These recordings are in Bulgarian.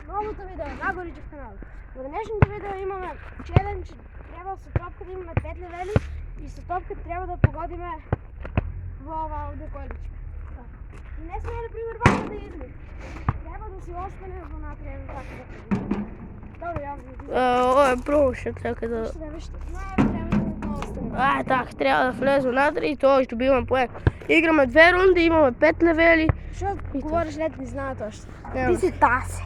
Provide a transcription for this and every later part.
новото видео на Горичев канал. Во денешното видео имаме челендж, треба со топка да имаме 5 левели и со топка треба да погодиме во ова овде количка. И не сме, например, вака да изми. Треба да си остане во напред така да погодиме. Добро, јас ви Ова е промошен, така да... Так, треба да влезе внатре и тоа што добиваме поен. Играме 2 рунди, имаме 5 левели. Што говориш, не ти знаат ошто. Нема. Ти си тасе.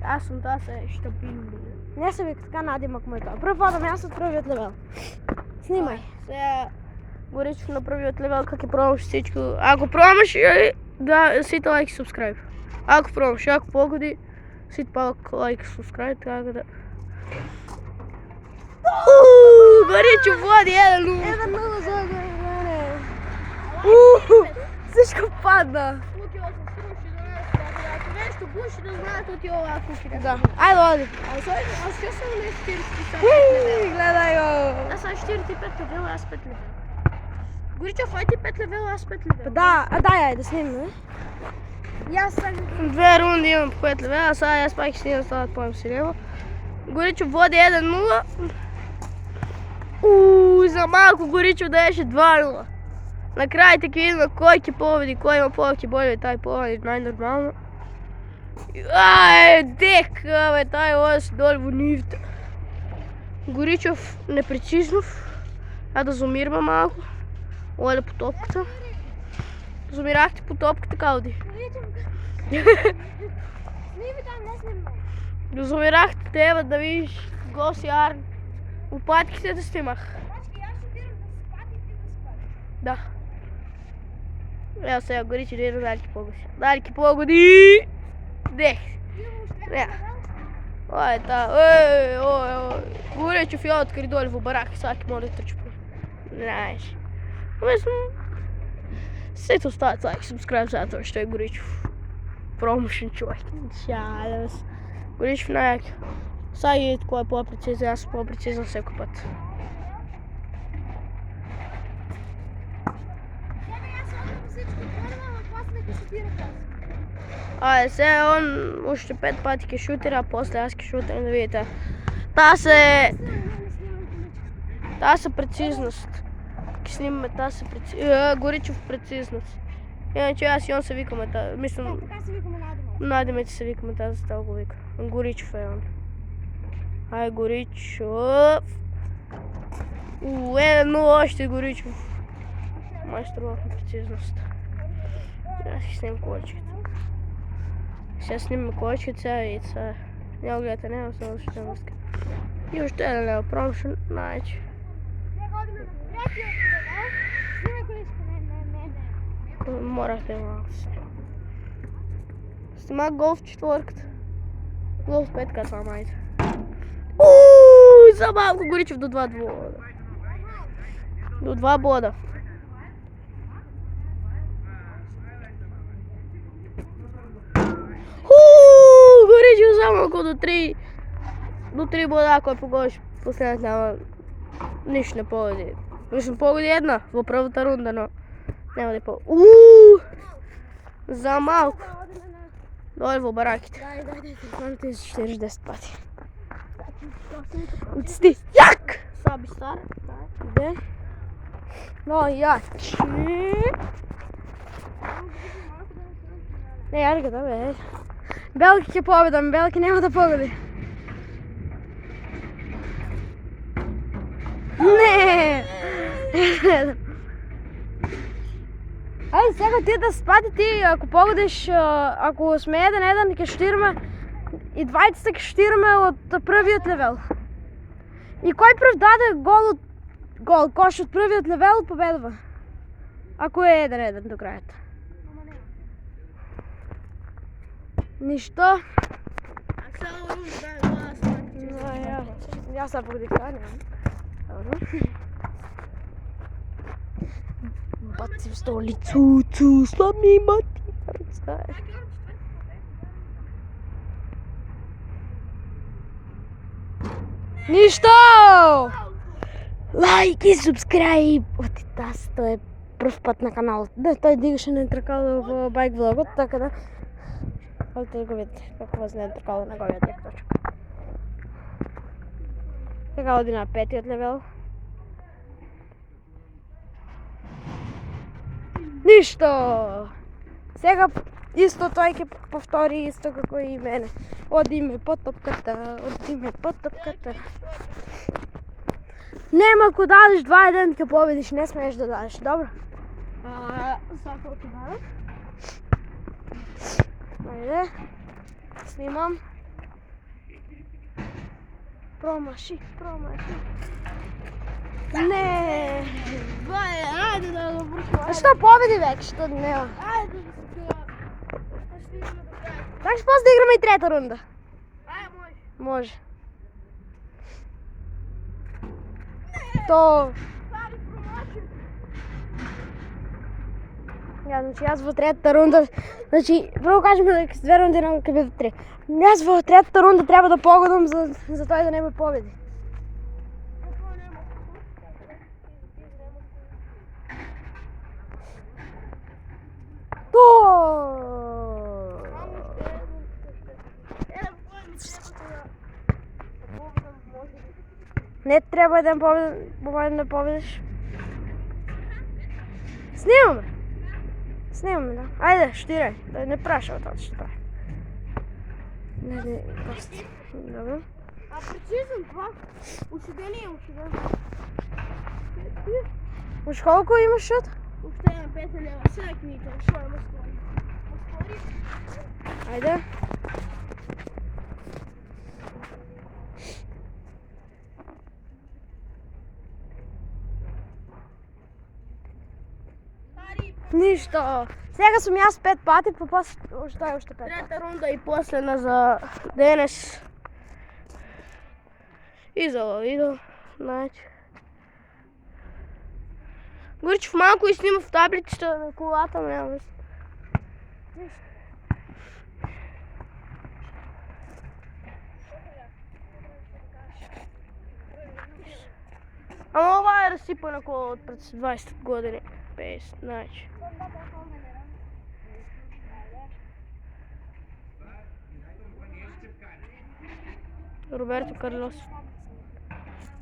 Јас сум тасе што пием. Не се вика така надимак мој тоа. Прв падам јас од првиот левел. Снимај. Сега го речев на првиот левел како ќе пробам всичко. Ако пробаш, да сите лайк и субскрайб. Ако пробаш, ако погоди, сите пак лайк и субскрайб, така да... Горичев води 1-0. 1-0 за Горичев. Всичко падна. Отио се сруши до нас, ако нешто буши да знаат отио оваа кукина. Да. Ајде, оди. А што сум на 45 Гледај го. Јас сам 45 левела, јас 5 левела. Горичев, ајде 5 левела, јас 5 левела. Да, дај да снимаме. Јас сам 2 рунди имам по 5 левела, сега јас пак ќе снимам тоа да поем си лево. Горичев води 1-0. За малку Горичев даеше 2-0. На крај ќе видиме кој ќе победи, кој има повеќе бојови, тај победи најнормално. Дек, бе, тај оди долу во нивта. Горичев непрeciзнов. Да зумираме малку. Оде по топката. Зумирахте по топката, Кауди. Снимај там, не снимај. Зумирахте тебе да видиш госи Арн. Упатките да снимах. Да. Ево сега Горичев да дали ќе погоди. Дали ќе погоди. Дех. Ова е таа. Горичев ја откри доле во барака, сега ќе може да трчи по. Знаеш. Мислам, сите остават лайк, субскрайб затоа што е Горичев. Промошен човек. Шалам се. Горичев најак. Сега видите кој е по-прецизен, јас сум по-прецизен секој пат. Ајде, сега он уште 5 пати ќе шутира, а после јас ќе шутирам да видите. Таа се прецизност. Ќе снимаме таа се прецизност. Горичев прецизност. Иначе јас и он се викаме таа, мислам Надимец се викаме таа за тоа го вика. Горичев е он. Ај Горичев. 1-0 още Горичев. Мајсторов на прецизност. Јас ќе снимам количката. Сега снимаме количката, сега видите сега. Ја гледате, нема само што ќе миска. И уште еден лево промошен, најче. Морахте малко се. Снима гол в 4-ката. Гол в 5-ката само ајде. За малко Горичев до 2 бода. До 2 бода. Горичев за малко до 3 бода, ако ја погодиш последниот нема ништо не погоди. Мислам погоди една во првата рунда, но нема да погоди. За малку. Доле во бараките. Дај, телефонот ти се 40 пати. Отсти. Јак! Саби стар. Де? Но, јак. Не, јарка да бе. Белки ќе победам, Белки нема да погоди. Не! Ајде сега ти да спади ти, ако погодиш, ако сме 1-1 ќе штираме и двајцата ќе штираме од првиот левел. И кој прв даде гол кош од првиот левел победува. Ако е 1-1 до крајот. Ништо. Јас сега погодих тоа, нема. Добро. Баци в столицу, слабни мати. Ништо! Лайк и субскрайб! Оти таз, тој е прв пат на каналот. Да, тој дигаше на тркало во байк влогот, така да Одите да го видите како возне тркало неговиот јакточок. Сега оди на 5-тиот левел. Ништо! Сега исто тој ќе повтори исто како и мене. Одиме по топката, одиме по топката. Нема ако дадеш 2-1 ќе победиш, не смееш да дадеш, добро? Сакал ќе дадам. Ајде. Снимам. Промаши. Не. Ајде да го вршим. А што победи век, што нема? Ајде да стигнеме до крај. Така што после да играме и трета рунда. Ајде, може. Може. То... Пари промашим. Јас во третата рунда, значи, прво кажеме дека с 2 рунди ќе биде 3. Јас во третата рунда треба да погодам за тој да не ме победи. Не треба да победиш. Снимаме, да. Ајде, штирај, да не прашава тоа што прави. Не, просто. Добро. А прецизно това? Уште. Уш колку имаш шот? Уште имам 5 лева, сега ќе ми кажеш што има стори. Ајде. Ништо. Сега сум јас 5 пати, па после што е уште 5 пати. Трета рунда и последна за денес. И за ова видео, значи. Горчев малку и снимав таблицата на колата, нема веќе. Ама ова е расипана кола од пред 20 години. 50, значи. Роберто Карлос.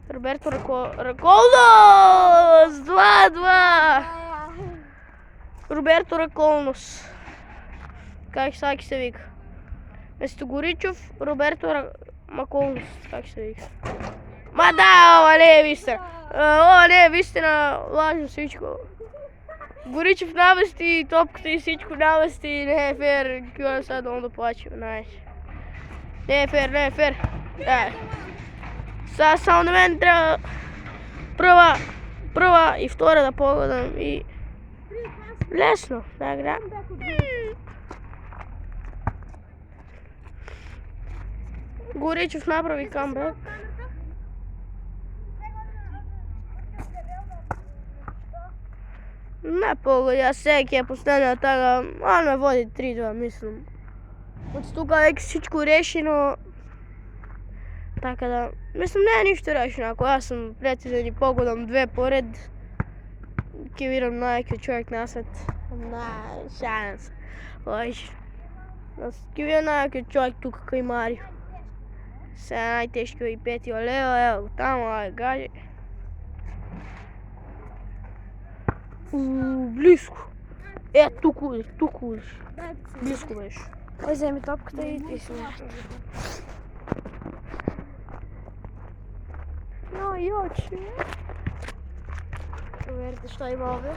Роберто Раколнос! 2-2! Роберто Раколнос. Как саки се вика? Место Горичов, Роберто Маколнос. Как се вика? Ма да, ова не е вистина. Ова не е вистина, лажам всичко. Горичев навести топката и всичко навести. Не е фер, ќе сега долу да плачем, знаеш. Не е фер. Да. Сега само на мен треба прва и втора да погодам и... Лесно, да играм. Горичев направи камбек. Не погоди, јас сега ќе постане тага, он ме води 3-2, мислам. Од тука веќе всичко решено. Така да, мислам не е ништо решено, ако јас сум прецизен и погодам 2 поред, ќе видам најаки човек на свет. Шалам се. Лажи. Ќе видам најаки човек тука кај Марио. Сега најтешки и 5 лева, ево го таму, ајде гаѓај. Близко. Туку удиш. Близко беше. Ој, земи топката и ти си. Но, јоче. Проверите што има овде.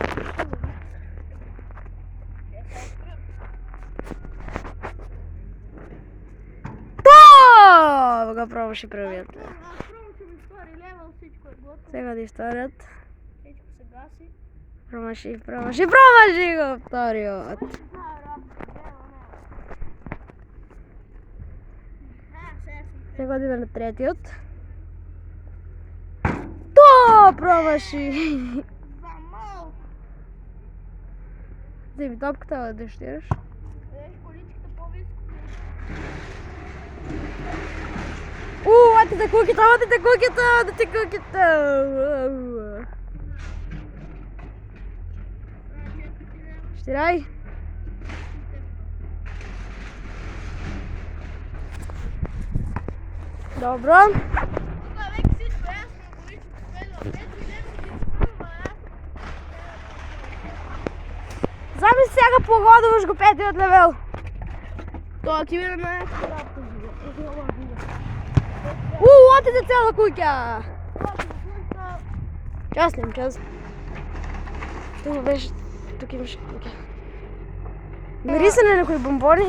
Тоа! Го пробаше првиот. Сега да вториот. Всичко се гаси. Промаши го вториот. Сега одиме на третиот. Тоа промаши. За мал. Земи топката да штираш. Еш количката повиско. Одите куките. Штирај. Добро. Замисли сега погодуваш го петиот левел. Тоа ќе биде на Отиде цела куќа. Час. Тук беше, тук имаше куќа. Мириса на некои бомбони,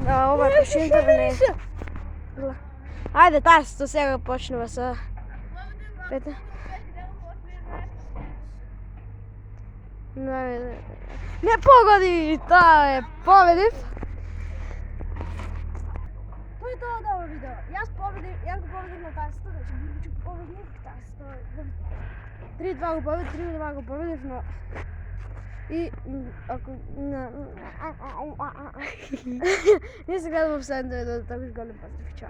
ова е пушинта да не е. Ајде, тасто сега почнува са пете. Не погоди, таа е победив. Тоа е тоа да видео. Јас го победив на тасто, значи Гуричев победник, тасто 3-2 го победив, 3-2 го победив, но и ако не се гледам в следното видео, да tako голем поздрав. Чао.